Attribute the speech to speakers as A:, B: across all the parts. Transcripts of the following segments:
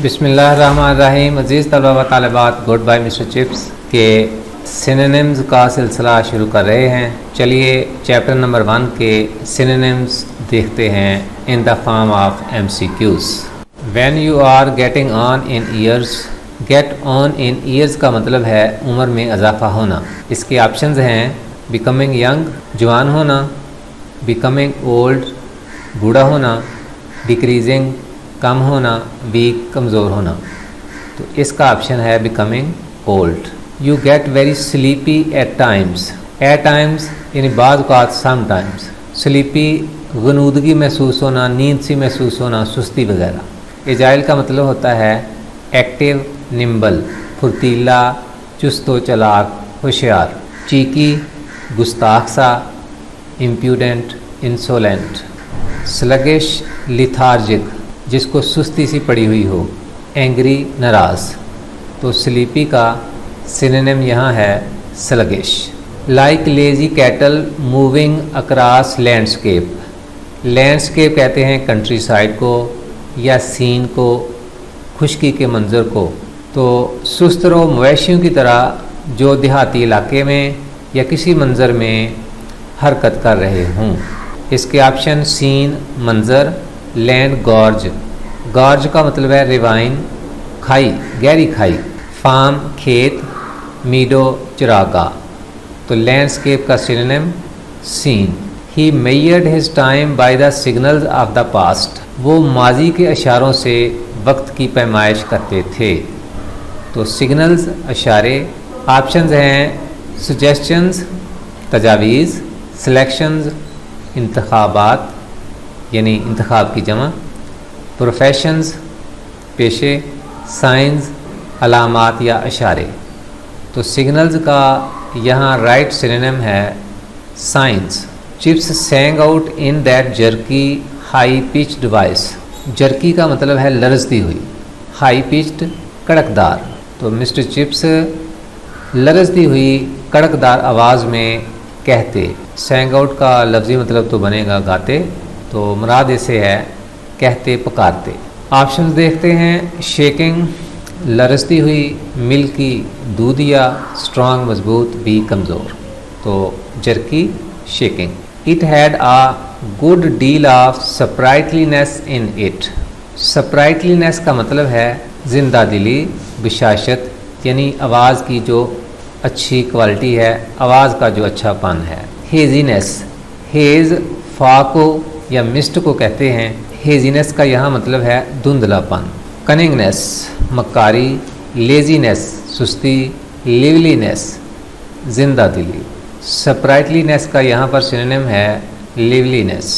A: बिस्मिल्लाहिर्रहमानिर्रहीम। अज़ीज़ तलबा व तालिबात, गुड बाय मिस्टर चिप्स के सिनोनिम्स का सिलसिला शुरू कर रहे हैं। चलिए चैप्टर नंबर 1 के सिनोनिम्स देखते हैं in the form of MCQs। When you are getting on in years, get on in years का मतलब है उम्र में इजाफा होना। इसके ऑप्शंस हैं बिकमिंग यंग, जवान होना; बिकमिंग ओल्ड, बूढ़ा होना; डिक्रीजिंग, कम होना; वीक, कमज़ोर होना। तो इसका ऑप्शन है becoming old. You get very sleepy at times. At times यानी बाद औक़ात, सम टाइम्स। स्लीपी गनूदगी महसूस होना, नींद सी महसूस होना, सुस्ती वगैरह। एजाइल का मतलब होता है एक्टिव, निम्बल, फुर्तीला, चुस्तो चलाक, होशियार। चीकी, गुस्ताख सा, इम्प्यूडेंट, इंसोलेंट। स्लगिश, लिथार्जिक, जिसको सुस्ती सी पड़ी हुई हो। एंग्री, नाराज़। तो स्लीपी का सिनोनिम यहाँ है sluggish. Like lazy cattle moving across landscape. Landscape कहते हैं कंट्री साइड को या सीन को, खुशकी के मंज़र को। तो सुस्त रो मवेशियों की तरह जो देहाती इलाके में या किसी मंज़र में हरकत कर रहे हों। इसके ऑप्शन सीन, मंज़र; लैंड, गॉर्ज। गॉर्ज का मतलब है रिवाइन, खाई, गहरी खाई। फार्म, खेत; मीडो, चरागाह। तो लैंडस्केप का synonym scene. He measured his time by the signals of the past. वो माजी के इशारों से वक्त की पैमाइश करते थे। तो सिग्नल्स, इशारे। ऑप्शंस हैं सजेशंस, तजावीज़; सिलेक्शंस, इंतखाबात यानी इंतखाब की जमा; प्रोफेशंस, पेशे; साइंस, अलामात या इशारे। तो सिग्नल्स का यहाँ राइट सिनोनिम है science. Chips सैंग out in that jerky high pitched voice. Jerky का मतलब है लरजती हुई, हाई पिच्ड, कड़कदार। तो मिस्टर चिप्स लरजती हुई कड़कदार आवाज़ में कहते। सैंग आउट का लफ्ज़ी मतलब तो बनेगा गाते, तो मुराद इसे है कहते, पुकारते। ऑप्शंस देखते हैं शेकिंग, लरजती हुई; मिल्की, दूधिया; स्ट्रॉन्ग, मजबूत; बी, कमज़ोर। तो jerky, shaking. It had a good deal of sprightliness in it. Sprightliness का मतलब है जिंदा दिली, बशाशत, यानी आवाज़ की जो अच्छी क्वालिटी है, आवाज़ का जो अच्छापन है। हेजीनेस, हेज़ फॉग को या मिस्ट को कहते हैं। हेजीनेस का यहाँ मतलब है धुंधलापन। कनिंगनेस, मक्कारी; लेजीनेस, सुस्ती; लिवलीनेस, जिंदा दिली। स्प्राइटलीनेस का यहाँ पर सिनोनिम है liveliness.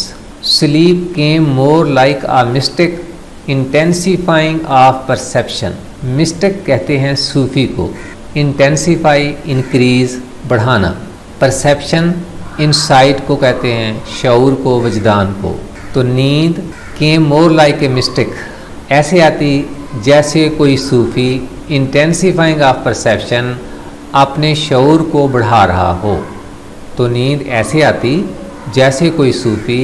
A: Sleep came more like a mystic intensifying of perception. Mystic कहते हैं सूफी को। इंटेंसिफाई, इंक्रीज, बढ़ाना। परसेप्शन, इनसाइट को कहते हैं, शऊर को, वजदान को। तो नींद केम मोर लाइक ए मिस्टिक, ऐसे आती जैसे कोई सूफ़ी, इंटेंसिफाइंग ऑफ परसेप्शन, अपने शऊर को बढ़ा रहा हो। तो नींद ऐसे आती जैसे कोई सूफ़ी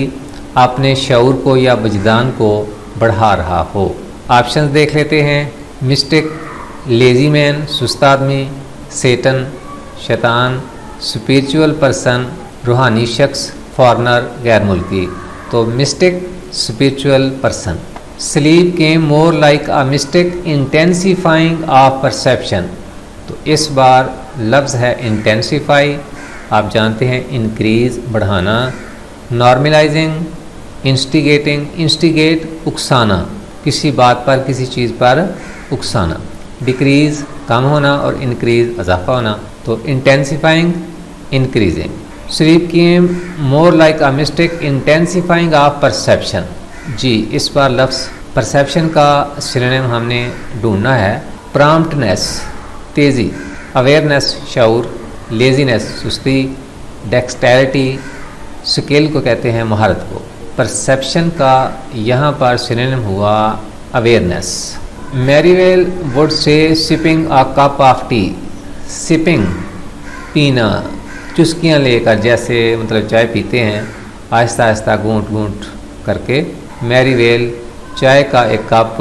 A: अपने शऊर को या वजदान को बढ़ा रहा हो। ऑप्शंस देख लेते हैं। मिस्टिक, लेजी मैन, सुस्त आदमी; सेटन, शैतान; स्पिरिचुअल पर्सन, रूहानी शख्स; फॉरनर, गैर मुल्की। तो mystic, spiritual person. Sleep came more like a mystic intensifying of perception. तो इस बार लफ्ज़ है इंटेंसिफाई। आप जानते हैं इंक्रीज, बढ़ाना; नॉर्मलाइजिंग, इंस्टिगेटिंग, इंस्टिगेट, उकसाना, किसी बात पर, किसी चीज़ पर उकसाना; डिक्रीज, कम होना; और इंक्रीज, इजाफा होना। तो intensifying, increasing. Sleep came more like a mystic intensifying of perception. जी, इस बार लफ्ज़ परसेप्शन का सिनोनिम हमने ढूंढना है। प्रॉम्प्टनेस, तेज़ी; अवेयरनेस, शऊर; लेजीनेस, सुस्ती; डेक्सटेरिटी, स्किल को कहते हैं, महारत को। परसेप्शन का यहाँ पर सिनोनिम हुआ अवेयरनेस। मैरीवेल वुड से sipping a cup of tea. Sipping, पीना, चुस्कियाँ लेकर, जैसे मतलब चाय पीते हैं आहिस्ता आहिस्ता घूंट घूंट करके। मैरीवेल चाय का एक कप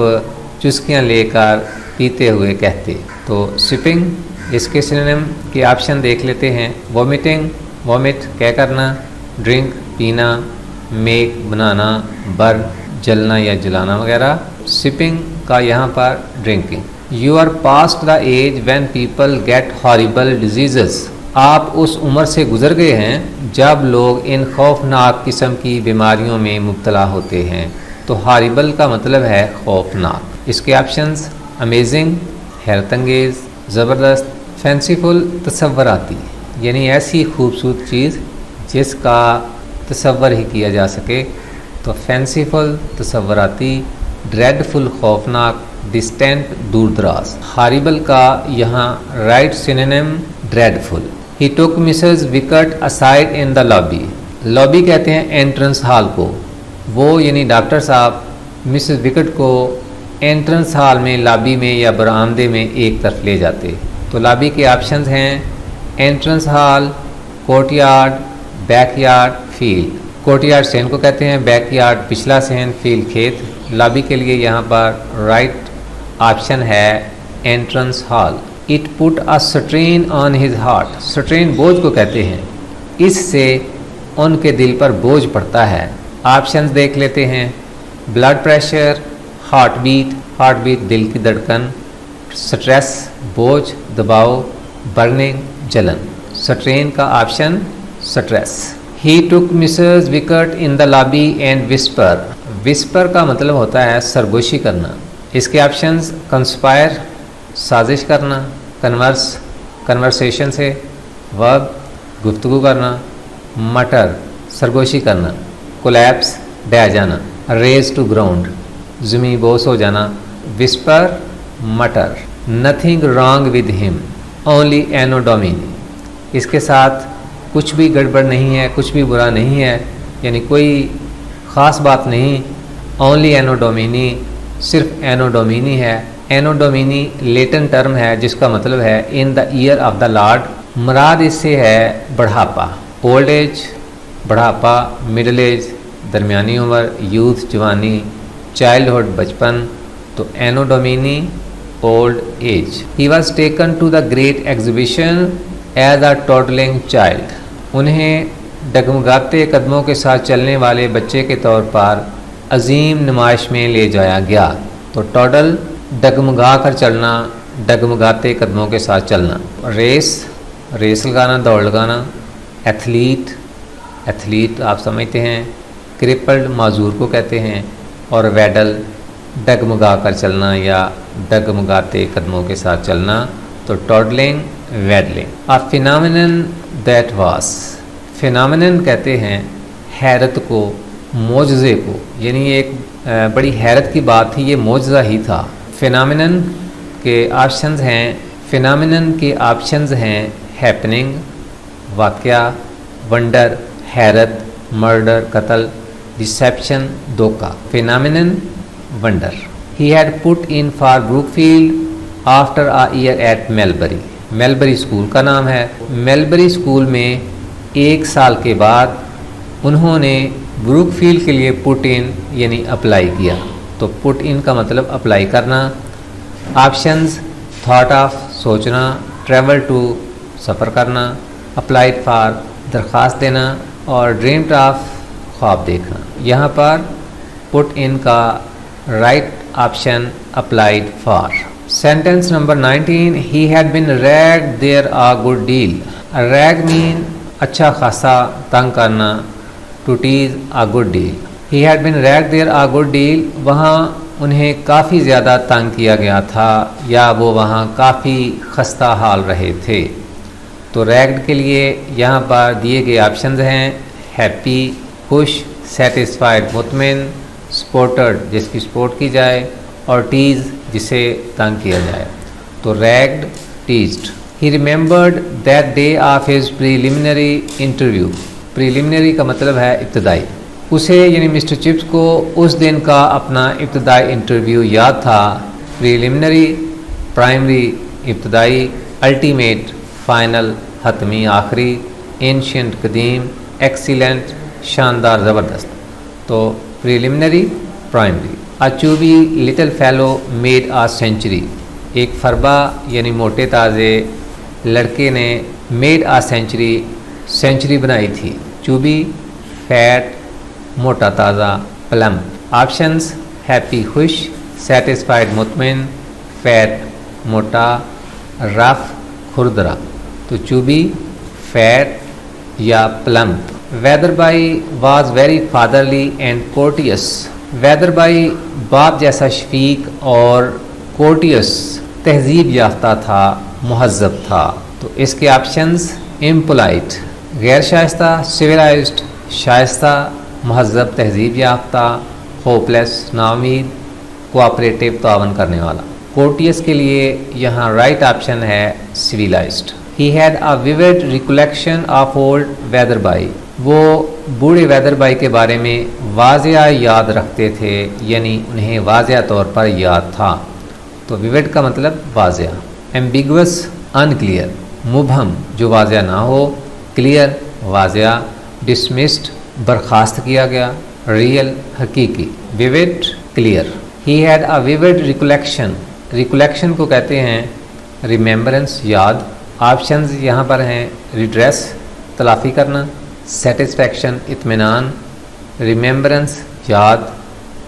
A: चुस्कियाँ लेकर पीते हुए कहते। तो सिपिंग इसके सिनोनिम के ऑप्शन देख लेते हैं। वॉमिटिंग, वॉमिट कह करना, ड्रिंक पीना, मेक बनाना, बर्न जलना या जलाना वगैरह। सिपिंग का यहाँ पर drinking. You are past the age when people get horrible diseases. आप उस उम्र से गुजर गए हैं जब लोग इन खौफनाक किस्म की बीमारियों में मुब्तला होते हैं। तो हॉरिबल का मतलब है खौफनाक। इसके ऑप्शंस अमेजिंग हैरत अंगेज़, ज़बरदस्त, फैंसीफुल तसव्वुराती यानी ऐसी खूबसूरत चीज़ जिसका तसव्वुर ही किया जा सके। तो फैंसीफुल तसव्वुराती, ड्रेडफुल खौफनाक, डिस्टेंट दूर दराज। हॉरिबल का यहाँ right synonym dreadful. He took Mrs wicket aside in the lobby. Lobby कहते हैं एंट्रेंस हॉल को। वो यानी डॉक्टर साहब मिसेस विकेट को एंट्रेंस हॉल में, लॉबी में या बरामदे में एक तरफ ले जाते। तो लॉबी के ऑप्शंस हैं entrance hall, courtyard, backyard, field. Courtyard Sen को कहते हैं, बैकयार्ड पिछला सेन, फील्ड खेत। लॉबी के लिए यहाँ पर राइट ऑप्शन है entrance hall. It put a strain on his heart. Strain बोझ को कहते हैं, इससे उनके दिल पर बोझ पड़ता है। ऑप्शंस देख लेते हैं। ब्लड प्रेशर, हार्ट बीट दिल की धड़कन, स्ट्रेस बोझ, दबाव, बर्निंग जलन। स्ट्रेन का option stress. He took Mrs wicket in the lobby and whisper. Whisper का मतलब होता है सरगोशी करना। इसके ऑप्शंस कंस्पायर साजिश करना, कन्वर्स कन्वर्सेशन से, वर्ब गुफ्तगू करना, मटर सरगोशी करना, कोलैप्स ढह जाना, रेज टू ग्राउंड ज़मीं बोस हो जाना। Whisper mutter. Nothing wrong with him only anno domini. इसके साथ कुछ भी गड़बड़ नहीं है, कुछ भी बुरा नहीं है, यानी कोई ख़ास बात नहीं। ओनली एनो डोमिनी, सिर्फ एनो डोमिनी है। एनो डोमिनी लेटिन टर्म है जिसका मतलब है in the year of the lord. मुराद इससे है बढ़ापा। ओल्ड एज बढ़ापा, मिडिल एज दरमियानी उम्र, यूथ जवानी, चाइल्डहुड बचपन। तो anno domini old age. He was taken to the great exhibition as a toddling child. उन्हें डगमगाते कदमों के साथ चलने वाले बच्चे के तौर पर अजीम नुमाइश में ले जाया गया। तो टोडल डगमगा कर चलना, डगमगाते कदमों के साथ चलना। रेस लगाना, दौड़ लगाना। एथलीट आप समझते हैं। क्रिपल्ड माजूर को कहते हैं। और वैडल डगमगा कर चलना या डगमगाते कदमों के साथ चलना। तो toddling, waddling. A phenomenon that was. Phenomenon कहते हैं हैरत को, मोजज़े को, यानी एक बड़ी हैरत की बात थी, ये मोजज़ा ही था। फिनोमिनन के ऑप्शंस हैं हैपनिंग वाक़या, वंडर हैरत, मर्डर कत्ल, डिसेप्शन धोखा। Phenomenon wonder. He had put in for Brookfield after a year at Melbury. Melbury school का नाम है। मेलबरी स्कूल में 1 साल के बाद उन्होंने ब्रूकफील्ड के लिए पुट इन यानी अप्लाई किया। तो पुट इन का मतलब अप्लाई करना। ऑप्शंस थॉट ऑफ सोचना, ट्रैवल टू सफ़र करना, अप्लाइड फॉर दरख्वास्त देना और ड्रीम्ड ऑफ ख्वाब देखना। यहाँ पर पुट इन का right option applied for. Sentence number 19। He had been ragged there a good deal. Rag mean अच्छा खासा, तंग करना। To tease a good deal. He had been ragged there a good deal, वहाँ उन्हें काफ़ी ज़्यादा तंग किया गया था या वो वहाँ काफ़ी खस्ता हाल रहे थे। तो रैग्ड के लिए यहाँ पर दिए गए ऑप्शंस हैं हैप्पी खुश, सेटिस्फाइड मुतमिन, स्पोर्टेड जिसकी स्पोर्ट की जाए और टीज जिसे तंग किया जाए। तो ragged, teased. He remembered that day of his preliminary interview. Preliminary का मतलब है इब्तदाई। उसे यानी मिस्टर चिप्स को उस दिन का अपना इब्तदाई इंटरव्यू याद था। प्रीलिमिनरी प्राइमरी इब्तदाई, अल्टीमेट फाइनल हतमी आखिरी, एंशियंट कदीम, एक्सीलेंट शानदार ज़बरदस्त। तो प्रीलिमिनरी प्राइमरी। अ चूबी लिटिल फेलो मेड आ सेंचुरी, एक फरबा यानी मोटे ताज़े लड़के ने मेड आ सेंचुरी, सेंचुरी बनाई थी। चूबी फैट मोटा ताज़ा, प्लम्प। ऑप्शंस हैप्पी खुश, सेटिस्फाइड मुतमिन, फैट मोटा, रफ खुरदरा। तो चूबी, फैट या plump. Weatherby was very fatherly and courteous, Weatherby बाप जैसा शफीक और कोर्टियस तहजीब याफ्ता था, मुहज़्ज़ब था। तो इसके ऑप्शंस इम्पोलाइट गैर शाइस्ता, सिविलाइज्ड शाइस्ता, मुहज़्ज़ब तहजीब याफ्ता, होपलेस नाउमीद, कोऑपरेटिव तावन करने वाला। कोर्टियस के लिए यहाँ राइट ऑप्शन है civilised. He had a vivid recollection of old Wetherby, वो बूढ़े वेदरबाई के बारे में वाज़िया याद रखते थे, यानी उन्हें वाज़िया तौर पर याद था। तो विविड का मतलब वाज़िया। एम्बिगुअस अनक्लियर, मुबहम जो वाज़िया ना हो, क्लियर वाज़िया। डिसमिस्ड बर्खास्त किया गया, रियल हकीकी। Vivid clear. He had a vivid recollection, recollection को कहते हैं रिमेम्बरेंस याद। ऑप्शंस यहाँ पर हैं रिड्रेस तलाफ़ी करना, सेटिस्फैक्शन इत्मीनान, रिमेम्बरेंस याद,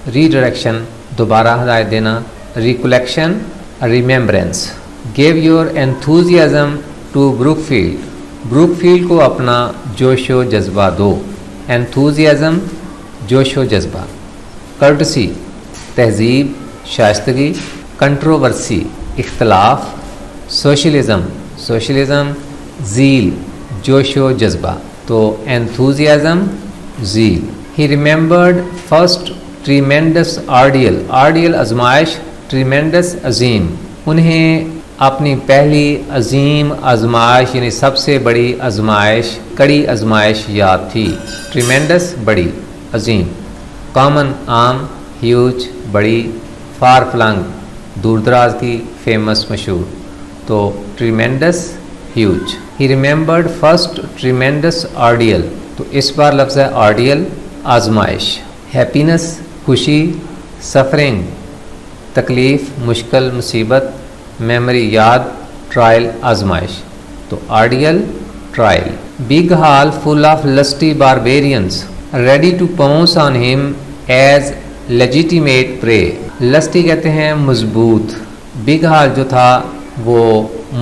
A: रीडायरेक्शन दोबारा हदायत देना, recollection remembrance. Give your enthusiasm to Brookfield, Brookfield को अपना जोशो जज्बा दो। एंथुजियाज़म जोशो जज्बा। कर्टसी तहजीब शाइस्तगी, कंट्रोवर्सी इख्तलाफ, सोशलिज़म सोशलिज़म, ज़ील जोशो जज्बा। तो enthusiasm zeal. He remembered first tremendous ordeal, ordeal आजमाइश, ट्रीमेंडस अजीम, उन्हें अपनी पहली अजीम आजमाइश यानी सबसे बड़ी आजमाइश, कड़ी आजमाइश याद थी। ट्रीमेंडस बड़ी, अजीम। कॉमन आम, ह्यूज बड़ी, फार फ्लंग दूर दराज की, फेमस मशहूर। तो tremendous huge. He remembered first tremendous ordeal, तो इस बार लफ्ज़ है आर्डियल आजमाइश। हैप्पीनेस खुशी, सफरिंग तकलीफ़ मुश्किल मुसीबत, मेमोरी याद, ट्रायल आजमाइश। तो ordeal trial. Big hall full of lusty barbarians ready to pounce on him as legitimate prey, lusty कहते हैं मजबूत। बिग हॉल जो था वो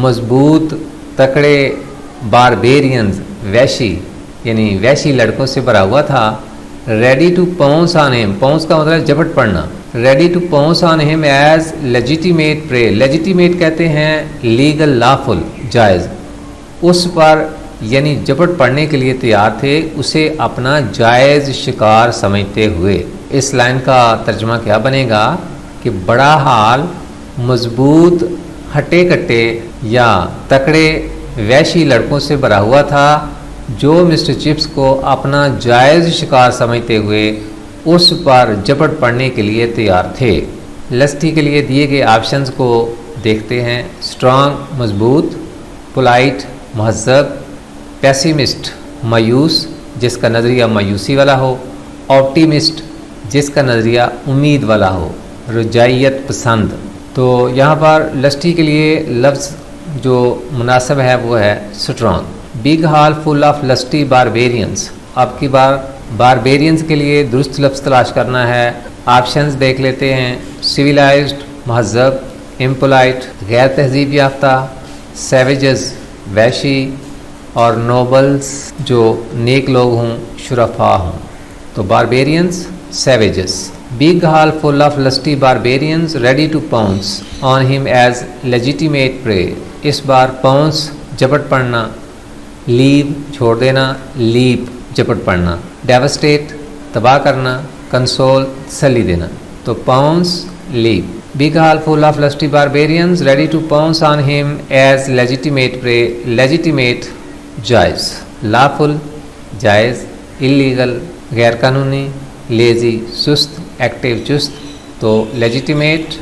A: मजबूत तकड़े बारबेरियंस वैशी यानी वैशी लड़कों से भरा हुआ था। Ready to pounce on him, pounce का मतलब झपट पड़ना। Ready to pounce on him as legitimate prey, legitimate कहते हैं लीगल लाफुल जायज़, उस पर यानी झपट पड़ने के लिए तैयार थे, उसे अपना जायज़ शिकार समझते हुए। इस लाइन का तर्जुमा क्या बनेगा कि बड़ा हाल मजबूत हटे कट्टे या तकड़े वैशी लड़कों से भरा हुआ था, जो मिस्टर चिप्स को अपना जायज़ शिकार समझते हुए उस पर झपट पड़ने के लिए तैयार थे। लस्टी के लिए दिए गए ऑप्शंस को देखते हैं। स्ट्रॉन्ग मजबूत, पोलाइट महज़ब, पेसिमिस्ट मायूस जिसका नज़रिया मायूसी वाला हो, ऑप्टिमिस्ट जिसका नज़रिया उम्मीद वाला हो, रजाइयत पसंद। तो यहाँ पर लस्टी के लिए लफ्ज़ जो मुनासिब है वो है strong. Big hall full of lusty barbarians, आपकी बार बारबेरियंस के लिए दुरुस्त लफ्ज़ तलाश करना है। ऑप्शंस देख लेते हैं। सिविलाइज्ड महज़ब, इम्पोलाइट गैर तहजीब याफ्ता, सैवेजेस वैशी, और नोबल्स जो नेक लोग हों, शुरफा हों। तो barbarians savages. Big hall full of lusty barbarians ready to pounce on him as legitimate prey, इस बार पाउंस झपट पड़ना, लीव छोड़ देना, लीप झपट पड़ना, डेवस्टेट तबाह करना, कंसोल तसल्ली देना। तो pounce leap. Big hall full of lusty barbarians ready to pounce on him as legitimate prey, legitimate जायज़, लाफुल जायज़, इलीगल गैर कानूनी, लेज़ी सुस्त, एक्टिव चुस्त। तो लेजिटिमेट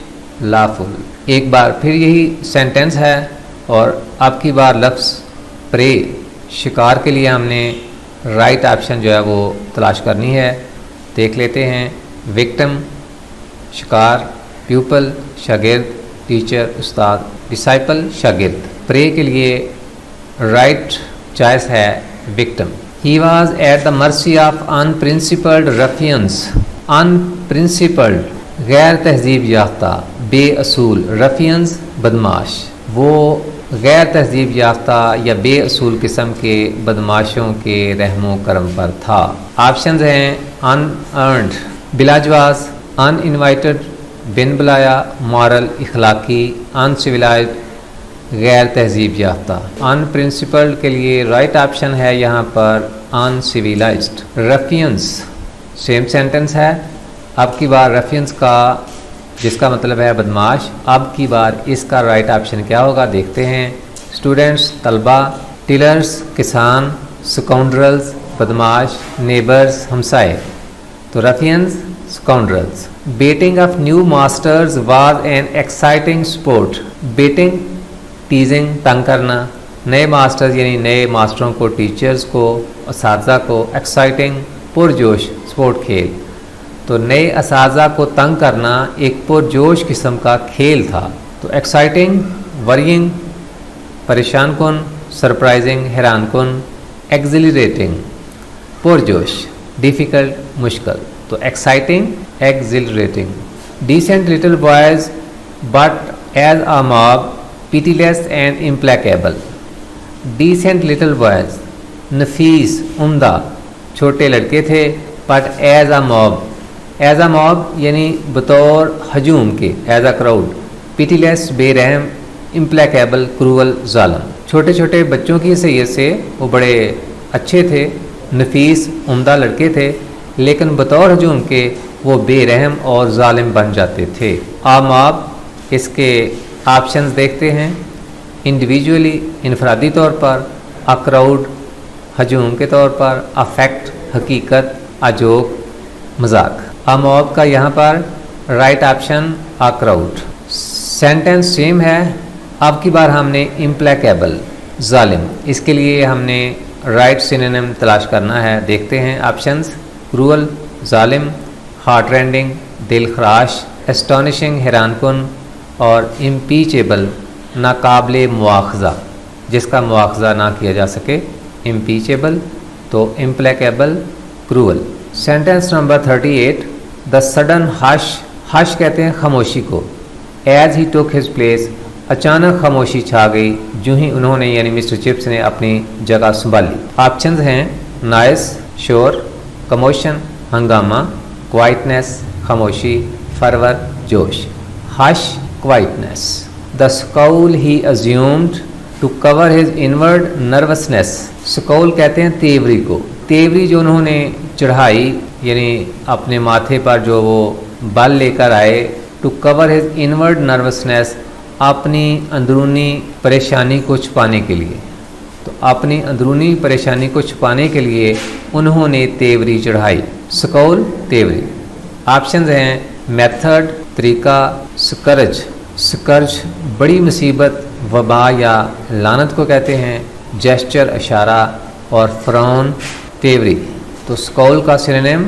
A: लाफुल। एक बार फिर यही सेंटेंस है और अब की बार लफ्ज़ प्रे शिकार के लिए हमने राइट ऑप्शन जो है वो तलाश करनी है। देख लेते हैं। विक्टिम शिकार, प्यूपल शागिर्द, टीचर उस्ताद, डिसाइपल शागिर्द। प्रे के लिए राइट चॉइस है victim. He was at the mercy of unprincipled ruffians. Unprincipled गैर तहजीब याफ्ता, बेअसूल, रफियंस बदमाश। वो गैर तहजीब याफ्ता या बेअसूल किस्म के बदमाशों के रहमो करम पर था। ऑप्शन हैं अनअर्नड बिलाजवाज, अनइनवाइटेड बिन बुलाया, मॉरल इखलाकी, अनसिविलाइज गैर तहजीब याफ्ता। अनप्रिंसिपल्ड के लिए राइट ऑप्शन है यहाँ पर अनसिविलाइज्ड। रफियंस सेम सेंटेंस है। अब की बार रफियंस का जिसका मतलब है बदमाश, अब की बार इसका राइट ऑप्शन क्या होगा देखते हैं। स्टूडेंट्स तलबा, टिलर्स किसान, स्काउंड्रल्स बदमाश, नेबर्स हमसाए। तो ruffians scoundrels. Baiting of new masters was an exciting sport. Baiting teasing तंग करना, नए मास्टर्स यानी नए मास्टरों को, टीचर्स को, असातिज़ा को, एक्साइटिंग पुरजोश स्पोर्ट खेल। तो नए असातिज़ा को तंग करना एक पुरजोश किस्म का खेल था। तो एक्साइटिंग वरिंग परेशान कुन, सरप्राइजिंग हैरान कुन, एक्सिलरेटिंग पुरजोश, डिफ़िकल्ट मुश्किल। तो exciting exhilarating. Decent little boys but as a mob pitiless and implacable. Decent little boys नफीस उम्दा छोटे लड़के थे, but as a mob, as a mob यानी बतौर हजूम के, एज अ क्राउड। पिटीलेस बेरहम, इम्प्लेकेबल क्रूअल जालम। छोटे छोटे बच्चों की हैसियत से वो बड़े अच्छे थे, नफीस उम्दा लड़के थे, लेकिन बतौर हजूम के वो बेरहम और जालिम बन जाते थे। आ मॉब इसके ऑप्शंस देखते हैं। इंडिविजुअली इनफरादी तौर पर, अ क्राउड हजूम के तौर पर, अफेक्ट हकीकत, अजोक मजाक। अ मॉब का यहाँ पर right option a crowd. Sentence same है। अब की बार हमने इम्प्लेकेबल जालिम, इसके लिए हमने राइट सिनोनिम तलाश करना है। देखते हैं ऑप्शंस। क्रूअल जालिम, हार्ट रेंडिंग दिल खराश, एस्टॉनिशिंग हैरानकुन, और इम्पीचेबल नाकाबिले मुआखज़ा जिसका मुआखज़ा ना किया जा सके, इम्पीचेबल। तो implacable cruel. Sentence number 38। The sudden hush, hush कहते हैं खामोशी को। As he took his place, अचानक खामोशी छा गई जो ही उन्होंने यानी मिस्टर चिप्स ने अपनी जगह संभाली। ऑप्शंस हैं नॉइस शोर, कमोशन हंगामा, क्वाइटनेस खामोशी, फरवर जोश। Hush quietness. The scowl he assumed to cover his inward nervousness. Scowl कहते हैं तेवरी को। तेवरी जो उन्होंने चढ़ाई यानी अपने माथे पर जो वो बल लेकर आए, to cover his inward nervousness अपनी अंदरूनी परेशानी को छुपाने के लिए। तो अपनी अंदरूनी परेशानी को छुपाने के लिए उन्होंने तेवरी चढ़ाई। स्काउल तेवरी। ऑप्शंस हैं मेथड तरीका, स्कर्ज, स्कर्ज बड़ी मुसीबत वबा या लानत को कहते हैं, जेस्चर इशारा, और फ्राउन तेवरी। तो स्काउल का synonym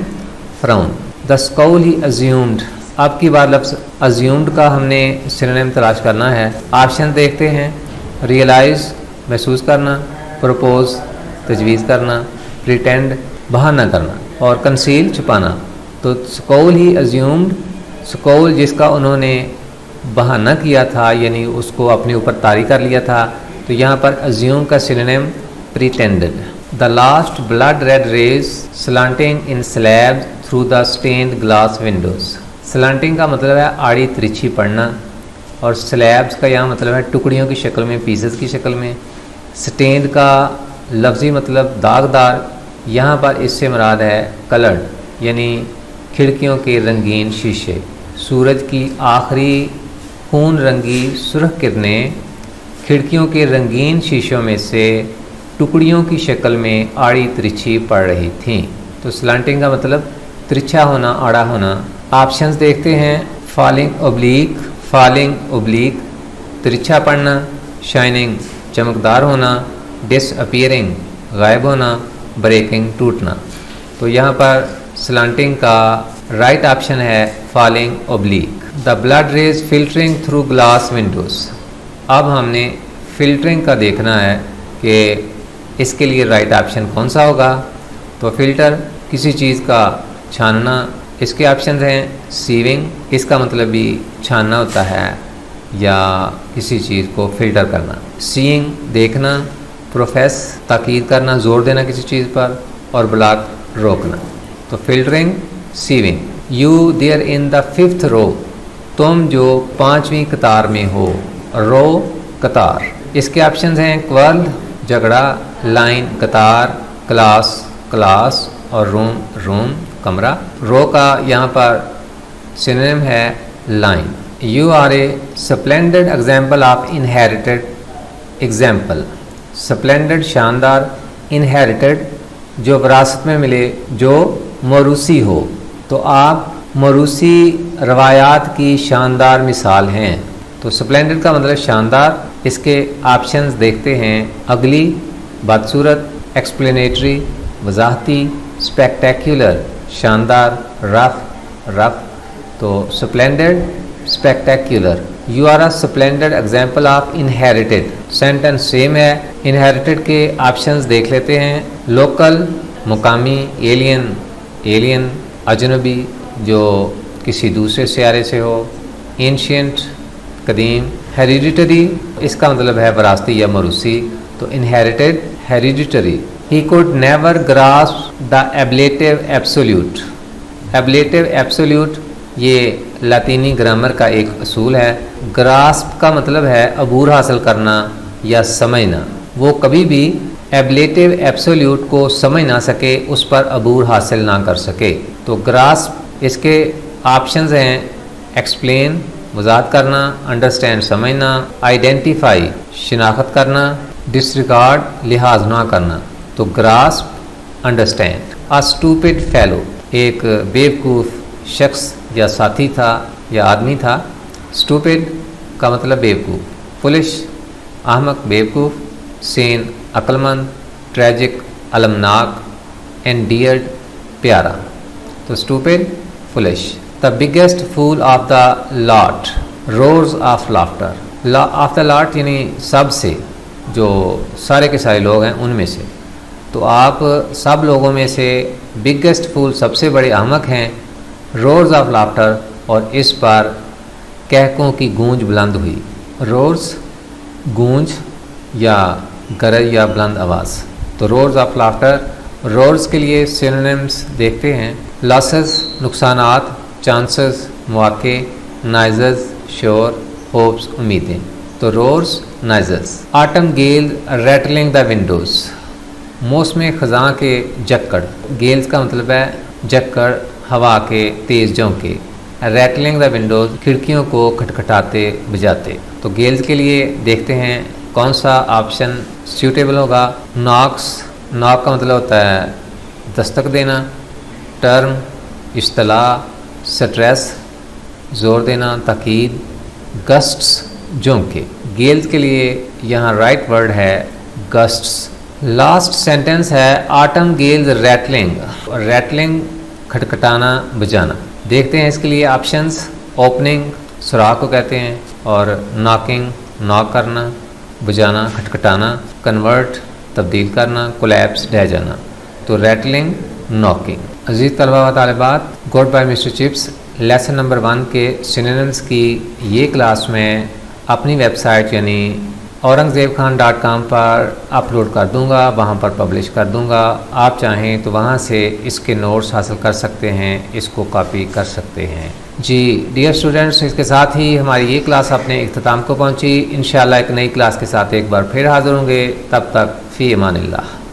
A: frown. The scowl he assumed. अब की बार लफ्ज़ अज्यूम्ड का हमने सिनोनिम तलाश करना है। ऑप्शन देखते हैं। रियलाइज़ महसूस करना, प्रपोज तजवीज़ करना, प्रिटेंड बहाना करना, और कंसील छुपाना। तो स्काउल ही अज्यूम्ड, स्काउल जिसका उन्होंने बहाना किया था यानी उसको अपने ऊपर तारी कर लिया था, तो यहाँ पर अज्यूम का synonym pretended. The last blood red rays slanting in slab through the stained glass windows. Slanting का मतलब है आड़ी तिरछी पड़ना, और स्लैब्स का यहाँ मतलब है टुकड़ियों की शक्ल में, पीसेस की शक्ल में। स्टेन्ड का लफ्ज़ी मतलब दागदार, यहाँ पर इससे मुराद है कलर्ड यानी खिड़कियों के रंगीन शीशे। सूरज की आखिरी खून रंगी सुर्ख किरणें खिड़कियों के रंगीन शीशों में से टुकड़ियों की शक्ल में आड़ी तिरछी पड़ रही थीं। तो स्लांटिंग का मतलब तिरछा होना, आड़ा होना। ऑप्शंस देखते हैं। फॉलिंग ओब्लीक, फॉलिंग ओब्लीक तिरछा पड़ना, शाइनिंग चमकदार होना, डिसअपीयरिंग गायब होना, ब्रेकिंग टूटना। तो यहाँ पर स्लांटिंग का राइट ऑप्शन है falling oblique. The blood rays filtering through glass windows. अब हमने फिल्टरिंग का देखना है कि इसके लिए राइट ऑप्शन कौन सा होगा। तो फिल्टर किसी चीज़ का छानना, इसके ऑप्शन हैं सीविंग, इसका मतलब भी छानना होता है या किसी चीज़ को फिल्टर करना। सीइंग देखना, प्रोफेस ताकीद करना, जोर देना किसी चीज़ पर, और ब्लॉक रोकना। तो filtering, sieving. You there in the 5th row, तुम जो 5वीं कतार में हो। रो कतार, इसके ऑप्शन हैं क्वर्ल झगड़ा, लाइन कतार, क्लास क्लास, और रूम रूम कमरा। रो का यहाँ पर सिनोनिम है line. You are a splendid example of inherited example. Splendid शानदार, इनहेरिटेड जो विरासत में मिले, जो मौरूसी हो। तो आप मौरूसी रवायात की शानदार मिसाल हैं। तो स्प्लेंडेड का मतलब शानदार। इसके ऑप्शंस देखते हैं अगली, बदसूरत, एक्सप्लेनेटरी वजाहती, स्पेक्टेक्युलर शानदार, रफ। तो splendid, spectacular. You are a splendid example of inherited. Sentence same है। इनहेरिटेड के ऑप्शंस देख लेते हैं। लोकल मुकामी, एलियन एलियन, अजनबी जो किसी दूसरे सियारे से हो, एंशियंट कदीम, हेरिडिटरी इसका मतलब है विरासती या मौरूसी। तो inherited, hereditary. He could never grasp the ablative absolute। ablative absolute ये लातीनी ग्रामर का एक असूल है। ग्रास्प का मतलब है अबूर हासिल करना या समझना। वो कभी भी एब्लेटिव एब्सोल्यूट को समझ ना सके, उस पर अबूर हासिल ना कर सके। तो ग्रास्प, इसके ऑप्शंस हैं एक्सप्लेन वजाहत करना, अंडरस्टैंड समझना, आइडेंटिफाई शिनाख्त करना, डिसरिगार्ड लिहाज ना करना। तो grasp, understand. A stupid fellow, एक बेवकूफ़ शख्स या साथी था या आदमी था। स्टूपिड का मतलब बेवकूफ़, फुलिश अहमक बेवकूफ़, सेन अक्लमंद, ट्रेजिक अलमनाक, एंडियर्ड प्यारा। तो stupid, foolish. The biggest fool of the lot, roars of laughter. Of the lot यानी सबसे, जो सारे के सारे लोग हैं उनमें से। तो आप सब लोगों में से बिगेस्ट फूल सबसे बड़े अहमक हैं, रोर्स ऑफ लाफ्टर, और इस पर कहकों की गूंज बुलंद हुई। रोर्स गूंज या गरज या बुलंद आवाज़। तो रोर्स ऑफ लाफ्टर। रोर्स के लिए सिनोनिम्स देखते हैं। लॉसेस नुकसानात, चांसेस मौके, नाइजेस श्योर, होप्स उम्मीदें। तो roars noises. Autumn gale rattling the windows, मौसम ख़ज़ां के जक्कड़। गेल्स का मतलब है जक्कड़, हवा के तेज़ झोंके। रैटलिंग द विंडोज़, खिड़कियों को खटखटाते बजाते। तो गेल्स के लिए देखते हैं कौन सा ऑप्शन सूटेबल होगा। नॉक्स, नॉक का मतलब होता है दस्तक देना। टर्म, इश्तलाह, स्ट्रेस जोर देना, ताकीद। गस्ट्स, झोंके। गेल्स के लिए यहाँ राइट वर्ड है गस्ट्स। लास्ट सेंटेंस है ऑटम गेल्स रैटलिंग, रैटलिंग खटखटाना बजाना। देखते हैं इसके लिए ऑप्शंस। ओपनिंग सुराख को कहते हैं, और नॉकिंग नॉक करना, बजाना खटखटाना, कन्वर्ट तब्दील करना, कोलैप्स ढह जाना। तो रैटलिंग, नॉकिंग। अजीज़ तलबा व तालिबात, good bye mister Chips lesson number 1 के सिनोनिम्स की ये क्लास में अपनी वेबसाइट यानी aurangzebkhan.com पर अपलोड कर दूंगा, वहाँ पर पब्लिश कर दूंगा। आप चाहें तो वहाँ से इसके नोट्स हासिल कर सकते हैं, इसको कॉपी कर सकते हैं। जी डियर स्टूडेंट्स, इसके साथ ही हमारी ये क्लास अपने इख्तिताम को पहुँची। इंशाअल्लाह एक नई क्लास के साथ एक बार फिर हाज़िर होंगे। तब तक फ़ी अमानिल्लाह।